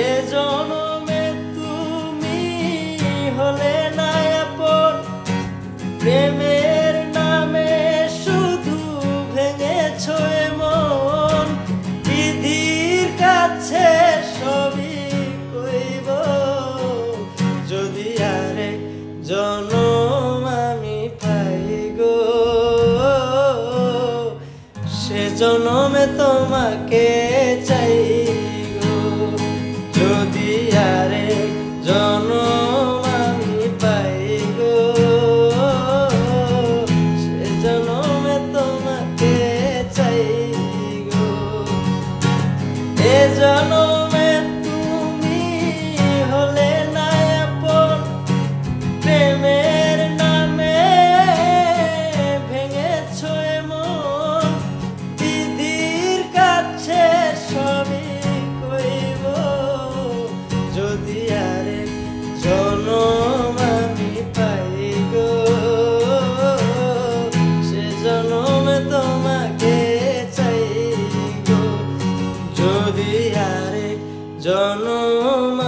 এ জনমে তুমি হলে না আপন, প্রেমের নামে শুধু ভেঙেছো এ মন। বিধির কাছে সবই কইব, যদি আরেক জনম আমি পাই গো, সে জনমে তোমাকে চাই গো। যদি আরেক জনম আমি পাই গো, সে জনমে তোমাকে চাই গো। এ জনমে তুমি হলে না আপন, প্রেমের নামে ভেঙেছো এ মন। বিধির কাছে সবই কইব, যদি আরেক জনম আমি পাই গো, সে জনমে তোমাকে চাই গো। যদি আরেক জনম